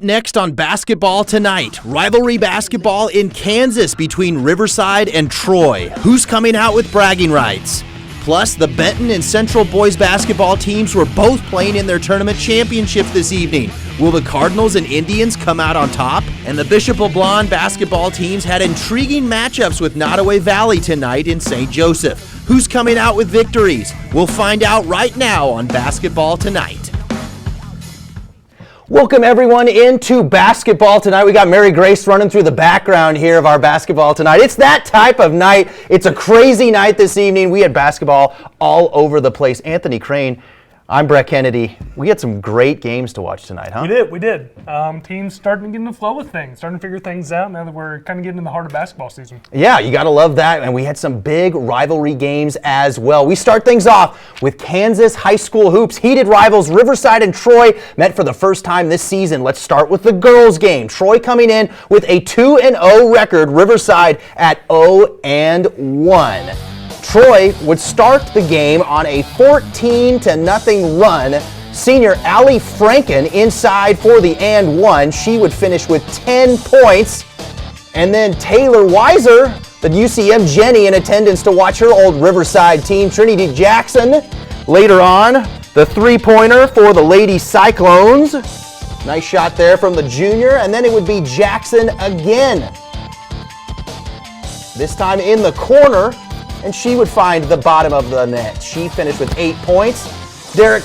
Next on Basketball Tonight, rivalry basketball in Kansas between Riverside and Troy. Who's coming out with bragging rights? Plus, the Benton and Central boys basketball teams were both playing in their tournament championships this evening. Will the Cardinals and Indians come out on top? And the Bishop LeBlond basketball teams had intriguing matchups with Nottoway Valley tonight in St. Joseph. Who's coming out with victories? We'll find out right now on Basketball Tonight. Welcome everyone into Basketball Tonight. We got Mary Grace running through the background here of our Basketball Tonight. It's that type of night. It's a crazy night this evening. We had basketball all over the place. Anthony Crane, I'm Brett Kennedy. We had some great games to watch tonight, huh? We did. Teams starting to get in the flow with things, starting to figure things out now that we're kind of getting in the heart of basketball season. Yeah, you got to love that. And we had some big rivalry games as well. We start things off with Kansas high school hoops. Heated rivals Riverside and Troy met for the first time this season. Let's start with the girls game. Troy coming in with a 2-0 record, Riverside at 0-1. Troy would start the game on a 14-0 run. Senior Allie Franken inside for the and one. She would finish with 10 points. And then Taylor Weiser, the UCM Jenny, in attendance to watch her old Riverside team, Trinity Jackson. Later on, the three-pointer for the Lady Cyclones. Nice shot there from the junior. And then it would be Jackson again. This time in the corner. And she would find the bottom of the net. She finished with 8 points. Derek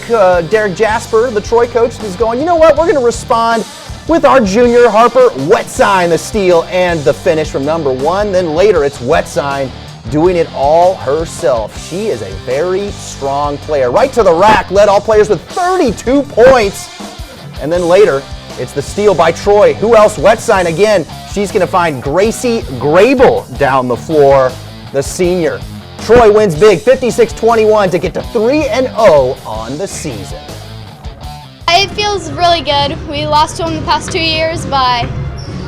Jasper, the Troy coach, is going, you know what, we're going to respond with our junior Harper Wetsign, the steal and the finish from number one. Then later it's Wetsign doing it all herself. She is a very strong player. Right to the rack, led all players with 32 points. And then later it's the steal by Troy. Who else? Wetsign again. She's going to find Gracie Grable down the floor, the senior. Troy wins big, 56-21 to get to 3-0 on the season. It feels really good. We lost to them the past 2 years by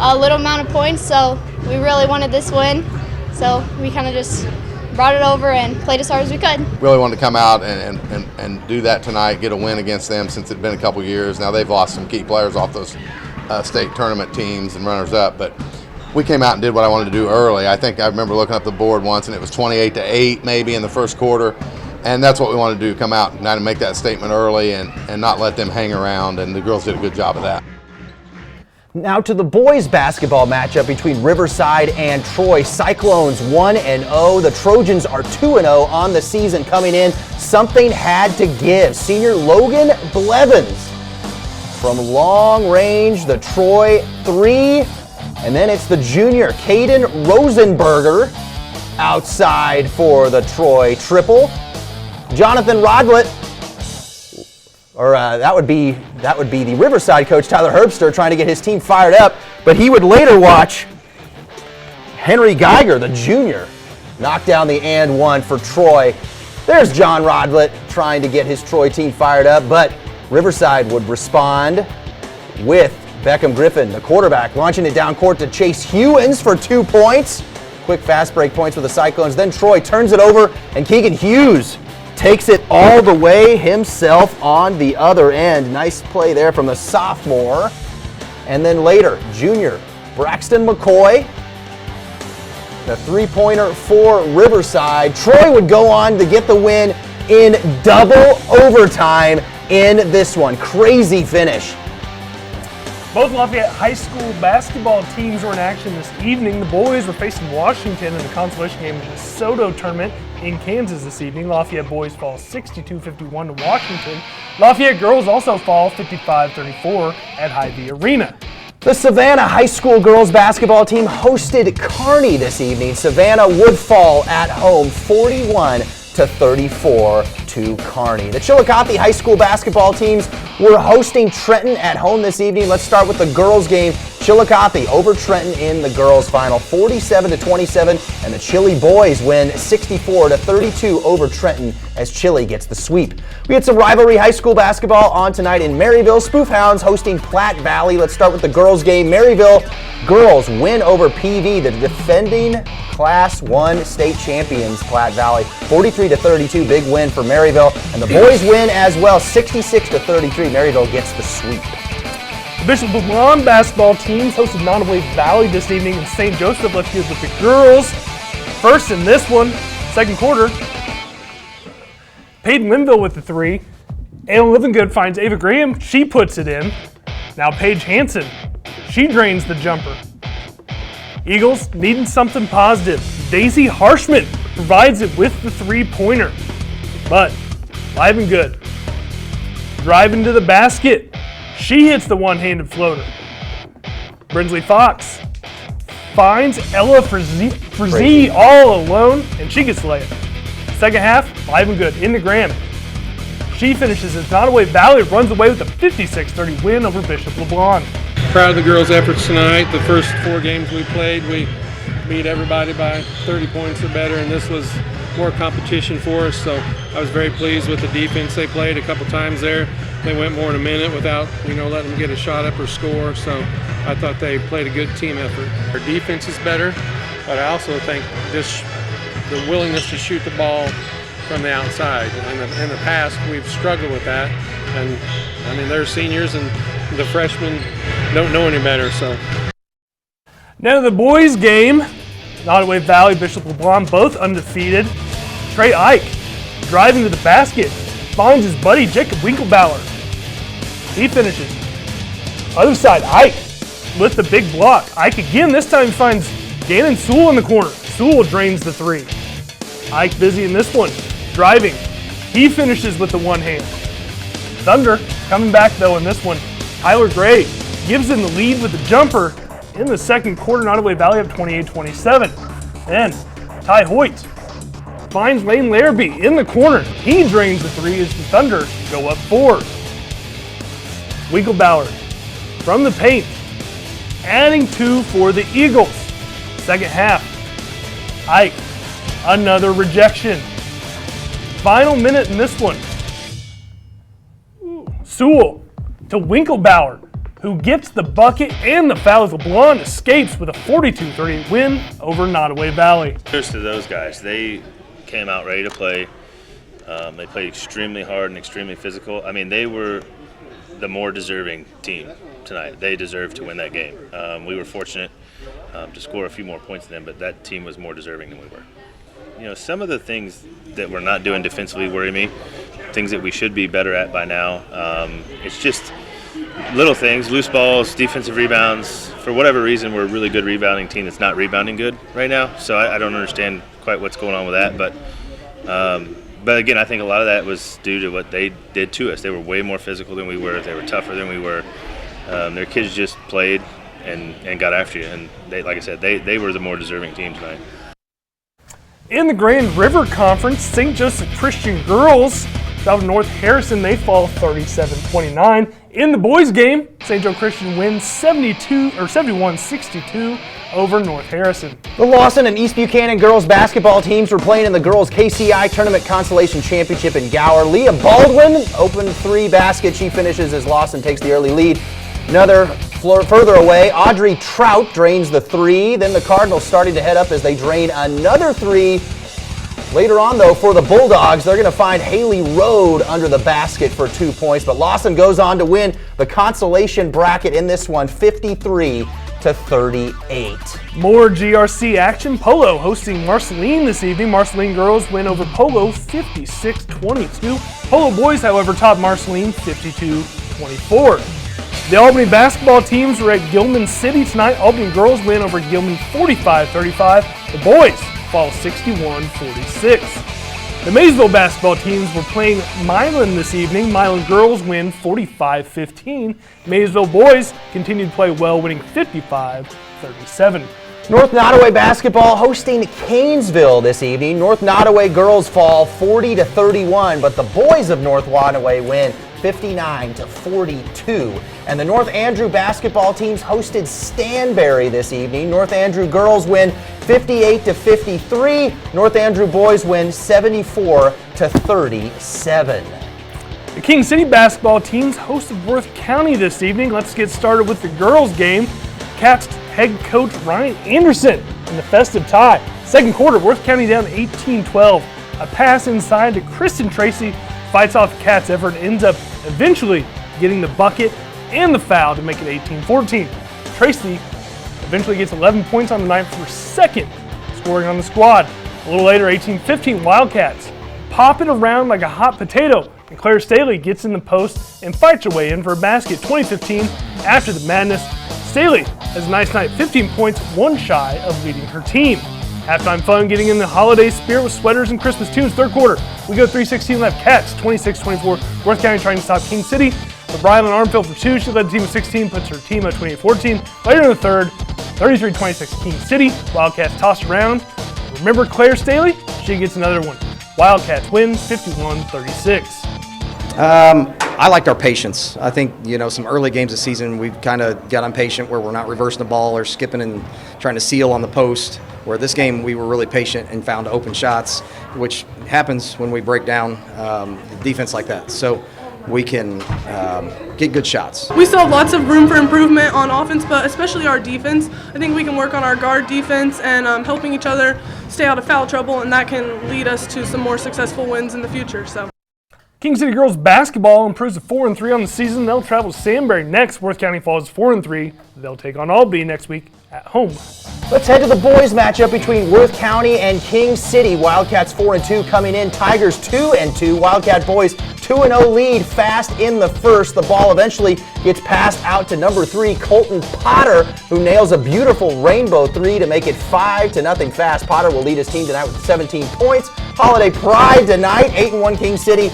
a little amount of points, so we really wanted this win. So we kind of just brought it over and played as hard as we could. Really wanted to come out and do that tonight, get a win against them since it's been a couple years. Now they've lost some key players off those state tournament teams and runners-up, but we came out and did what I wanted to do early. I think I remember looking up the board once, and it was 28-8 maybe in the first quarter, and that's what we wanted to do, come out and make that statement early and not let them hang around, and the girls did a good job of that. Now to the boys basketball matchup between Riverside and Troy. Cyclones 1-0. The Trojans are 2-0 on the season coming in. Something had to give. Senior Logan Blevins from long range, the Troy three. And then it's the junior, Caden Rosenberger, outside for the Troy triple. Jonathan Rodlett, that would be the Riverside coach, Tyler Herbster, trying to get his team fired up. But he would later watch Henry Geiger, the junior, knock down the and one for Troy. There's John Rodlett trying to get his Troy team fired up, but Riverside would respond with Beckham Griffin, the quarterback, launching it down court to Chase Hewins for 2 points. Quick fast break points for the Cyclones. Then Troy turns it over, and Keegan Hughes takes it all the way himself on the other end. Nice play there from the sophomore. And then later, junior Braxton McCoy, the three-pointer for Riverside. Troy would go on to get the win in double overtime in this one. Crazy finish. Both Lafayette high school basketball teams were in action this evening. The boys were facing Washington in the consolation game of the Soto tournament in Kansas this evening. Lafayette boys fall 62-51 to Washington. Lafayette girls also fall 55-34 at Hy-Vee Arena. The Savannah high school girls basketball team hosted Kearney this evening. Savannah would fall at home 41-34 to Kearney. The Chillicothe high school basketball teams were hosting Trenton at home this evening. Let's start with the girls game. Chillicothe over Trenton in the girls final 47-27, and the Chili boys win 64-32 over Trenton as Chili gets the sweep. We had some rivalry high school basketball on tonight in Maryville. Spoof Hounds hosting Platte Valley. Let's start with the girls game. Maryville girls win over PV, the defending Class 1 state champions, Platte Valley. 43-32, big win for Maryville. And the boys win as well, 66-33. Maryville gets the sweep. Bishop LeBron basketball teams hosted Nottoway Valley this evening, and St. Joseph left field with the girls. First in this one, second quarter. Peyton Linville with the three. Ayla Livingood finds Ava Graham. She puts it in. Now Paige Hansen. She drains the jumper. Eagles needing something positive. Daisy Harshman provides it with the three-pointer. But Livingood driving to the basket. She hits the one-handed floater. Brinsley Fox finds Ella Frazee all alone, and she gets the layup. Second half, Livingood in the Graham. She finishes as Nottoway Valley runs away with a 56-30 win over Bishop LeBron. Proud of the girls' efforts tonight. The first 4 games we played, we beat everybody by 30 points or better, and this was more competition for us, so I was very pleased with the defense they played a couple times there. They went more than a minute without, letting them get a shot up or score, so I thought they played a good team effort. Our defense is better, but I also think the willingness to shoot the ball from the outside. In the past, we've struggled with that, and they're seniors and the freshmen don't know any better, so. Now the boys' game, Nottoway Valley, Bishop LeBron, both undefeated. Trey Ike driving to the basket, finds his buddy Jacob Winkelbauer. He finishes. Other side, Ike with the big block. Ike again, this time finds Gannon Sewell in the corner. Sewell drains the three. Ike busy in this one, driving. He finishes with the one hand. Thunder coming back though in this one. Tyler Gray gives them the lead with the jumper in the second quarter. Nottoway Valley up 28-27. Then Ty Hoyt finds Lane Larrabee in the corner. He drains the three as the Thunder go up 4. Winkelbauer from the paint, adding 2 for the Eagles. Second half, Ike, another rejection. Final minute in this one. Sewell to Winkelbauer, who gets the bucket and the foul as LeBron escapes with a 42-38 win over Nottoway Valley. Cheers to those guys. They came out ready to play. They played extremely hard and extremely physical. They were the more deserving team tonight. They deserved to win that game. We were fortunate to score a few more points than them, but that team was more deserving than we were. Some of the things that we're not doing defensively worry me, things that we should be better at by now. It's just little things, loose balls, defensive rebounds. For whatever reason, we're a really good rebounding team that's not rebounding good right now, so I don't understand quite what's going on with that. But again, I think a lot of that was due to what they did to us. They were way more physical than we were. They were tougher than we were. Their kids just played and got after you, and they, like I said, they were the more deserving team tonight. In the Grand River Conference, St. Joseph Christian girls out of North Harrison, they fall 37-29. In the boys' game, St. Joe Christian wins 71-62 over North Harrison. The Lawson and East Buchanan girls basketball teams were playing in the girls KCI Tournament Consolation Championship in Gower. Leah Baldwin opened 3 basket. She finishes as Lawson takes the early lead. Another further away, Audrey Trout drains the 3. Then the Cardinals starting to head up as they drain another 3. Later on, though, for the Bulldogs, they're going to find Haley Road under the basket for 2 points. But Lawson goes on to win the consolation bracket in this one, 53-38. More GRC action. Polo hosting Marceline this evening. Marceline girls win over Polo 56-22. Polo boys, however, top Marceline 52-24. The Albany basketball teams were at Gilman City tonight. Albany girls win over Gilman 45-35. The boys fall 61-46. The Maysville basketball teams were playing Milan this evening. Milan girls win 45-15. Maysville boys continued to play well, winning 55-37. North Nottoway basketball hosting Canesville this evening. North Nottoway girls fall 40-31, but the boys of North Nottoway win 59-42. And the North Andrew basketball teams hosted Stanberry this evening. North Andrew girls win 58-53. North Andrew boys win 74-37. The King City basketball teams hosted Worth County this evening. Let's get started with the girls' game. Cats head coach Ryan Anderson in the festive tie. Second quarter, Worth County down 18-12. A pass inside to Kristen Tracy fights off the Cats' effort and ends up eventually getting the bucket and the foul to make it 18-14. Tracy eventually gets 11 points on the night for second scoring on the squad. A little later, 18-15 Wildcats pop it around like a hot potato, and Claire Staley gets in the post and fights her way in for a basket. 20-15 after the madness. Staley has a nice night, 15 points, one shy of leading her team. Halftime fun, getting in the holiday spirit with sweaters and Christmas tunes. Third quarter, we go 3:16 left. Cats 26-24. Worth County trying to stop King City. But Brylan Armfield for two. She led the team with 16, puts her team at 28-14. Later in the third, 33-26 King City. Wildcats toss around. Remember Claire Staley? She gets another one. Wildcats win 51-36. I liked our patience. I think, some early games this season, we've kind of got impatient where we're not reversing the ball or skipping and trying to seal on the post. Where this game, we were really patient and found open shots, which happens when we break down the defense like that. So we can get good shots. We still have lots of room for improvement on offense, but especially our defense. I think we can work on our guard defense and helping each other stay out of foul trouble, and that can lead us to some more successful wins in the future. So. King City girls basketball improves to 4-3 on the season. They'll travel to Sanbury next. Worth County falls 4-3. They'll take on Albany next week at home. Let's head to the boys matchup between Worth County and King City. Wildcats 4-2 coming in. Tigers 2-2. Wildcat boys 2-0 lead fast in the first. The ball eventually gets passed out to number 3, Colton Potter, who nails a beautiful rainbow three to make it 5-0 fast. Potter will lead his team tonight with 17 points. Holiday pride tonight. 8-1 King City.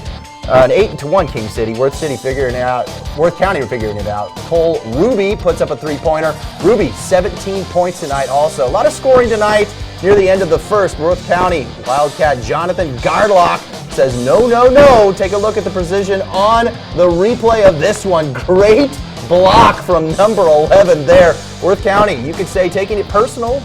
An 8-1 King City. Worth County figuring it out. Cole Ruby puts up a three-pointer. Ruby, 17 points tonight also. A lot of scoring tonight near the end of the first. Worth County Wildcat Jonathan Gardlock says no, no, no. Take a look at the precision on the replay of this one. Great block from number 11 there. Worth County, you could say taking it personal,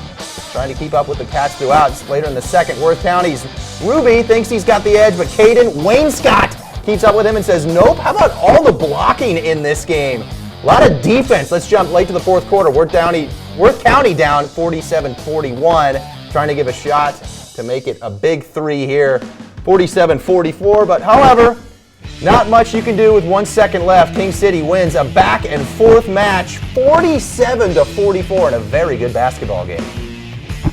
trying to keep up with the Cats throughout. Later in the second, Worth County's Ruby thinks he's got the edge, but Caden Wainscott keeps up with him and says, nope, how about all the blocking in this game? A lot of defense. Let's jump late to the fourth quarter. Worth County down 47-41, trying to give a shot to make it a big three here. 47-44, but however, not much you can do with 1 second left. King City wins a back and forth match, 47-44 in a very good basketball game.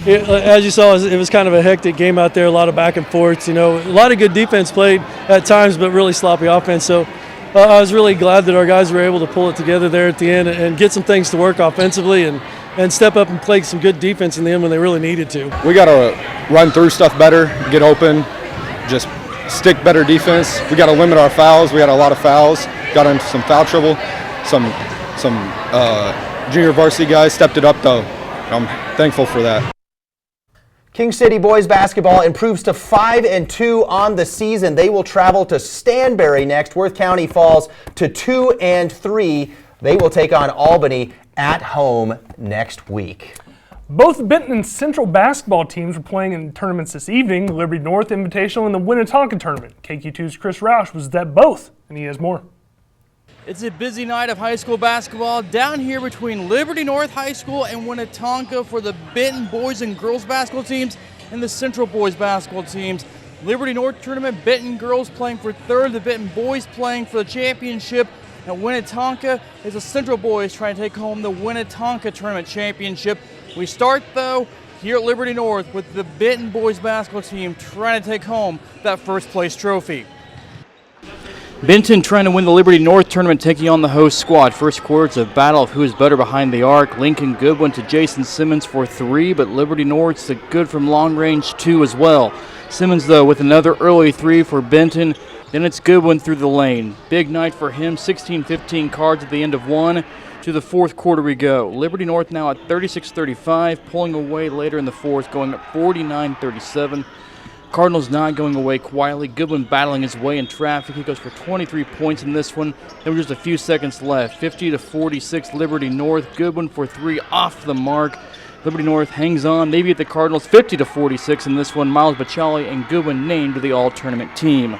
As you saw, it was kind of a hectic game out there, a lot of back and forths, a lot of good defense played at times, but really sloppy offense. So I was really glad that our guys were able to pull it together there at the end and get some things to work offensively and step up and play some good defense in the end when they really needed to. We got to run through stuff better, get open, just stick better defense. We got to limit our fouls. We had a lot of fouls, got into some foul trouble. Some junior varsity guys stepped it up, though. I'm thankful for that. King City boys basketball improves to 5-2 on the season. They will travel to Stanberry next. Worth County falls to 2-3. They will take on Albany at home next week. Both Benton and Central basketball teams were playing in tournaments this evening, the Liberty North Invitational and the Winnetonka Tournament. KQ2's Chris Roush was at both, and he has more. It's a busy night of high school basketball down here between Liberty North High School and Winnetonka for the Benton boys and girls basketball teams and the Central boys basketball teams. Liberty North tournament, Benton girls playing for third, the Benton boys playing for the championship. And Winnetonka is the Central boys trying to take home the Winnetonka tournament championship. We start though here at Liberty North with the Benton boys basketball team trying to take home that first place trophy. Benton trying to win the Liberty North tournament, taking on the host squad. First quarter, it's a battle of who is better behind the arc. Lincoln Goodwin to Jason Simmons for 3, but Liberty North's a good from long range 2 as well. Simmons, though, with another early 3 for Benton. Then it's Goodwin through the lane. Big night for him, 16-15 cards at the end of 1. To the fourth quarter we go. Liberty North now at 36-35, pulling away later in the fourth, going up 49-37. Cardinals not going away quietly. Goodwin battling his way in traffic. He goes for 23 points in this one. There were just a few seconds left. 50-46 Liberty North. Goodwin for 3 off the mark. Liberty North hangs on, maybe at the Cardinals. 50-46 in this one. Miles Baccelli and Goodwin named to the all-tournament team.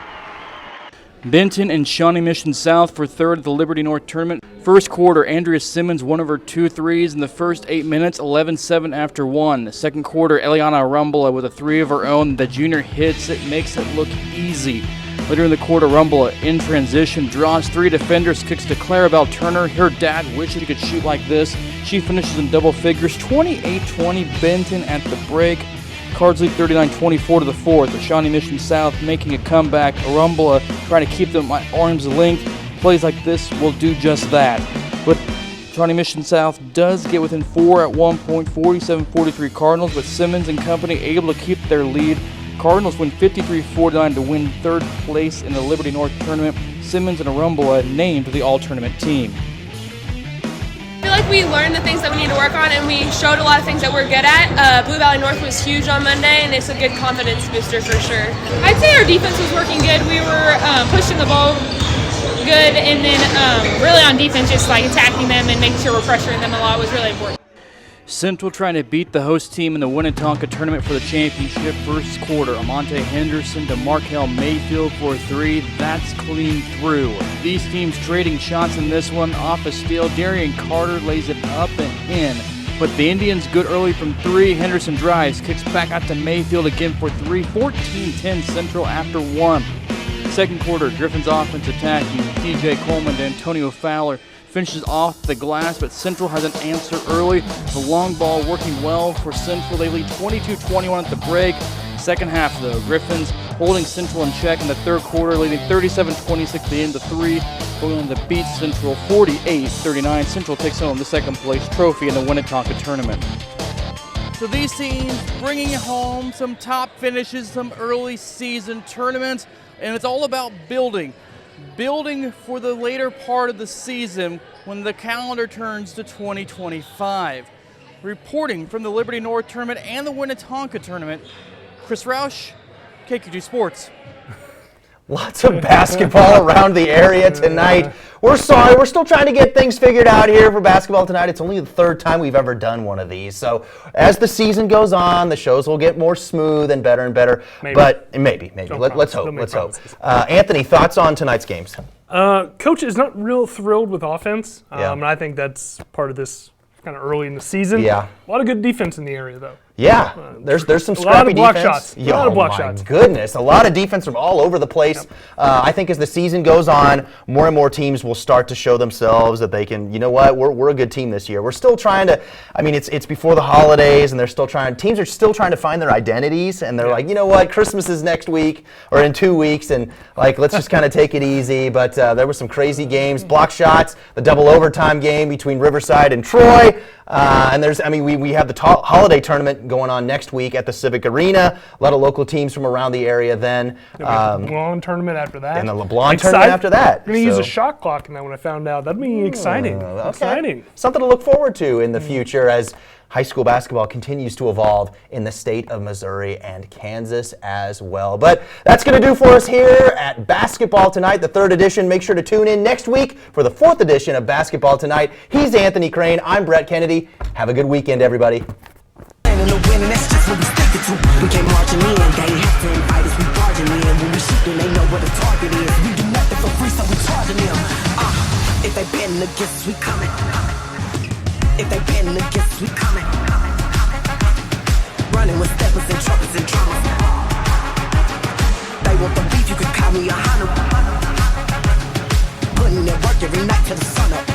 Benton and Shawnee Mission South for third at the Liberty North tournament. First quarter, Andrea Simmons, one of her 2 threes in the first 8 minutes, 11-7 after 1. The second quarter, Eliana Rumble with a 3 of her own. The junior hits it, makes it look easy. Later in the quarter, Rumble in transition draws 3 defenders, kicks to Clarabelle Turner. Her dad wished she could shoot like this. She finishes in double figures, 28-20 Benton at the break. Cards lead 39-24 to the fourth. The Shawnee Mission South making a comeback. Rumble trying to keep them at arm's length. Plays like this will do just that. But Shawnee Mission South does get within 4 at one point, 47-43 Cardinals, but Simmons and company able to keep their lead. Cardinals win 53-49 to win third place in the Liberty North tournament. Simmons and Arumbola named the all-tournament team. I feel like we learned the things that we need to work on, and we showed a lot of things that we're good at. Blue Valley North was huge on Monday, and it's a good confidence booster for sure. I'd say our defense was working good. We were pushing the ball good, and then really on defense, just like attacking them and making sure we're pressuring them a lot was really important. Central trying to beat the host team in the Winnetonka tournament for the championship. First quarter, Amonte Henderson to Markel Mayfield for 3. That's clean through. These teams trading shots in this one. Off a steal, Darian Carter lays it up and in. But the Indians good early from 3. Henderson drives, kicks back out to Mayfield again for 3. 14-10 Central after 1. Second quarter, Griffin's offense attacking. TJ Coleman to Antonio Fowler. Finishes off the glass, but Central has an answer early. The long ball working well for Central. They lead 22-21 at the break. Second half, though, Griffins holding Central in check in the third quarter, leading 37-26 at the end of 3. Going on to beat Central 48-39. Central takes home the second place trophy in the Winnetonka tournament. So these teams bringing home some top finishes, some early season tournaments, and it's all about building for the later part of the season when the calendar turns to 2025. Reporting from the Liberty North tournament and the Winnetonka tournament, Chris Roush, KQ2 Sports. Lots of basketball around the area tonight. We're sorry, we're still trying to get things figured out here for basketball tonight. It's only the third time we've ever done one of these. So as the season goes on, the shows will get more smooth and better and better. Maybe. But maybe. Let's hope. Anthony, thoughts on tonight's games? Coach is not real thrilled with offense, Yeah. and I think that's part of this kind of early in the season. Yeah. A lot of good defense in the area, though. Yeah, there's some scrappy a lot of block defense. shots. A lot of block shots. Goodness, a lot of defense from all over the place. Yep. I think as the season goes on, more and more teams will start to show themselves that they can. You know what? We're a good team this year. We're still trying to. I mean, it's before the holidays, and they're still trying. Teams are still trying to find their identities, and they're like, you know what? Christmas is next week or in 2 weeks, and like let's just kind of take it easy. But there were some crazy games, block shots, the double overtime game between Riverside and Troy. And we have the holiday tournament going on next week at the Civic Arena. A lot of local teams from around the area then. The LeBlanc tournament after that. And the LeBlanc tournament after that. I'm going to use a shot clock in that when I found out. That'd be exciting. Okay. Exciting. Something to look forward to in the future as high school basketball continues to evolve in the state of Missouri and Kansas as well. But that's going to do for us here at Basketball Tonight, the third edition. Make sure to tune in next week for the fourth edition of Basketball Tonight. He's Anthony Crane. I'm Brett Kennedy. Have a good weekend, everybody. We came marching in, they have to invite us, we barging in. When we shooting, they know where the target is. We do nothing for free, so we charging them. If they been against us, we coming. If they been against us, we coming. Running with steppers and trumpets and drummers. They want the beef, you could call me a hunter. Putting in work every night till the sun up.